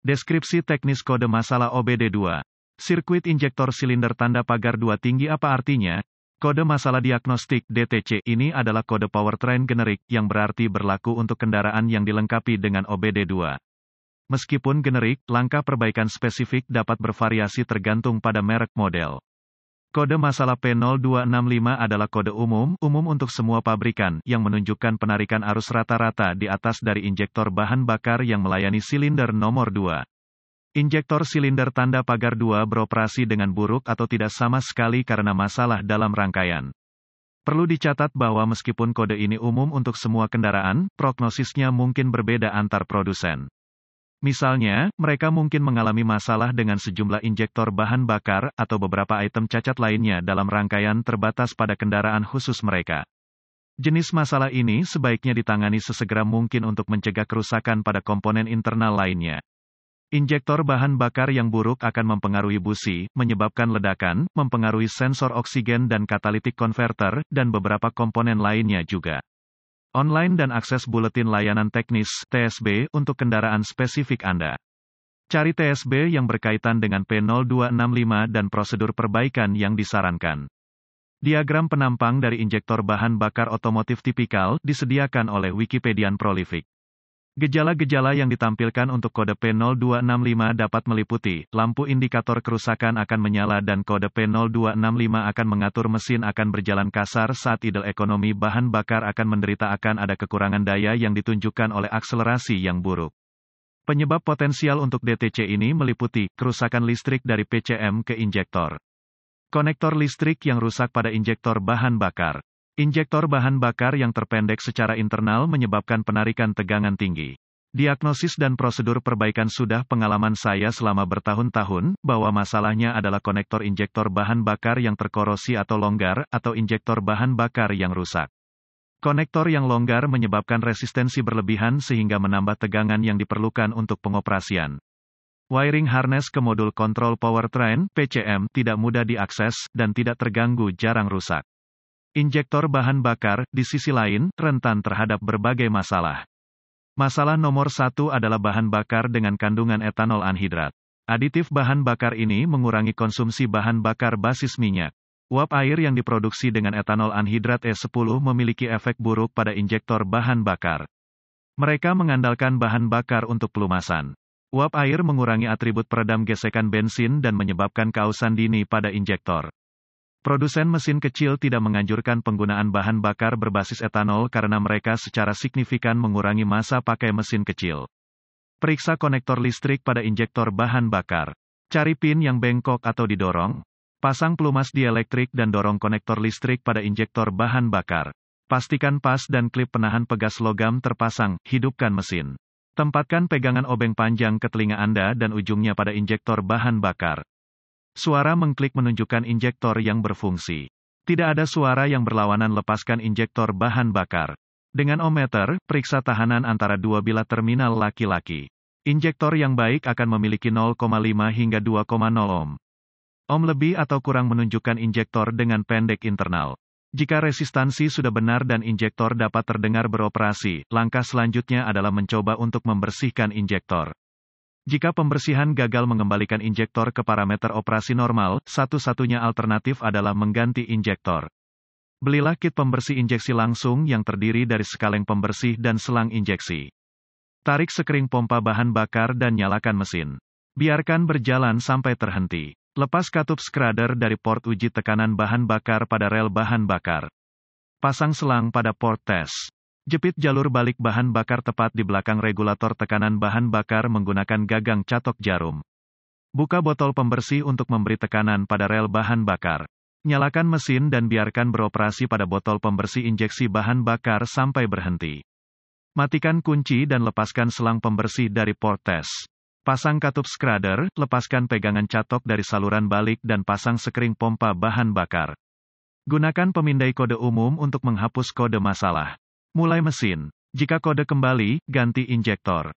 Deskripsi teknis kode masalah OBD2. Sirkuit injektor silinder tanda pagar 2 tinggi apa artinya? Kode masalah diagnostik DTC ini adalah kode powertrain generik yang berarti berlaku untuk kendaraan yang dilengkapi dengan OBD2. Meskipun generik, langkah perbaikan spesifik dapat bervariasi tergantung pada merek model. Kode masalah P0265 adalah kode umum untuk semua pabrikan yang menunjukkan penarikan arus rata-rata di atas dari injektor bahan bakar yang melayani silinder nomor 2. Injektor silinder tanda pagar 2 beroperasi dengan buruk atau tidak sama sekali karena masalah dalam rangkaian. Perlu dicatat bahwa meskipun kode ini umum untuk semua kendaraan, prognosisnya mungkin berbeda antar produsen. Misalnya, mereka mungkin mengalami masalah dengan sejumlah injektor bahan bakar atau beberapa item cacat lainnya dalam rangkaian terbatas pada kendaraan khusus mereka. Jenis masalah ini sebaiknya ditangani sesegera mungkin untuk mencegah kerusakan pada komponen internal lainnya. Injektor bahan bakar yang buruk akan mempengaruhi busi, menyebabkan ledakan, mempengaruhi sensor oksigen dan catalytic converter, dan beberapa komponen lainnya juga. Online dan akses buletin layanan teknis (TSB) untuk kendaraan spesifik Anda. Cari TSB yang berkaitan dengan P0265 dan prosedur perbaikan yang disarankan. Diagram penampang dari injektor bahan bakar otomotif tipikal disediakan oleh Wikipedian Prolific. Gejala-gejala yang ditampilkan untuk kode P0265 dapat meliputi, lampu indikator kerusakan akan menyala dan kode P0265 akan mengatur mesin akan berjalan kasar saat idle ekonomi bahan bakar akan menderita akan ada kekurangan daya yang ditunjukkan oleh akselerasi yang buruk. Penyebab potensial untuk DTC ini meliputi, kerusakan listrik dari PCM ke injektor. Konektor listrik yang rusak pada injektor bahan bakar. Injektor bahan bakar yang terpendek secara internal menyebabkan penarikan tegangan tinggi. Diagnosis dan prosedur perbaikan sudah pengalaman saya selama bertahun-tahun, bahwa masalahnya adalah konektor injektor bahan bakar yang terkorosi atau longgar, atau injektor bahan bakar yang rusak. Konektor yang longgar menyebabkan resistensi berlebihan sehingga menambah tegangan yang diperlukan untuk pengoperasian. Wiring harness ke modul kontrol powertrain, PCM, tidak mudah diakses, dan tidak terganggu jarang rusak. Injektor bahan bakar, di sisi lain, rentan terhadap berbagai masalah. Masalah nomor 1 adalah bahan bakar dengan kandungan etanol anhidrat. Aditif bahan bakar ini mengurangi konsumsi bahan bakar basis minyak. Uap air yang diproduksi dengan etanol anhidrat E10 memiliki efek buruk pada injektor bahan bakar. Mereka mengandalkan bahan bakar untuk pelumasan. Uap air mengurangi atribut peredam gesekan bensin dan menyebabkan keausan dini pada injektor. Produsen mesin kecil tidak menganjurkan penggunaan bahan bakar berbasis etanol karena mereka secara signifikan mengurangi masa pakai mesin kecil. Periksa konektor listrik pada injektor bahan bakar. Cari pin yang bengkok atau didorong. Pasang pelumas dielektrik dan dorong konektor listrik pada injektor bahan bakar. Pastikan pas dan klip penahan pegas logam terpasang, hidupkan mesin. Tempatkan pegangan obeng panjang ke telinga Anda dan ujungnya pada injektor bahan bakar. Suara mengklik menunjukkan injektor yang berfungsi. Tidak ada suara yang berlawanan lepaskan injektor bahan bakar. Dengan ohmmeter, periksa tahanan antara dua bilah terminal laki-laki. Injektor yang baik akan memiliki 0,5 hingga 2,0 ohm. Ohm lebih atau kurang menunjukkan injektor dengan pendek internal. Jika resistansi sudah benar dan injektor dapat terdengar beroperasi, langkah selanjutnya adalah mencoba untuk membersihkan injektor. Jika pembersihan gagal mengembalikan injektor ke parameter operasi normal, satu-satunya alternatif adalah mengganti injektor. Belilah kit pembersih injeksi langsung yang terdiri dari sekaleng pembersih dan selang injeksi. Tarik sekering pompa bahan bakar dan nyalakan mesin. Biarkan berjalan sampai terhenti. Lepas katup skradder dari port uji tekanan bahan bakar pada rel bahan bakar. Pasang selang pada port tes. Jepit jalur balik bahan bakar tepat di belakang regulator tekanan bahan bakar menggunakan gagang catok jarum. Buka botol pembersih untuk memberi tekanan pada rel bahan bakar. Nyalakan mesin dan biarkan beroperasi pada botol pembersih injeksi bahan bakar sampai berhenti. Matikan kunci dan lepaskan selang pembersih dari port tes. Pasang katup skradder, lepaskan pegangan catok dari saluran balik dan pasang sekring pompa bahan bakar. Gunakan pemindai kode umum untuk menghapus kode masalah. Mulai mesin. Jika kode kembali, ganti injektor.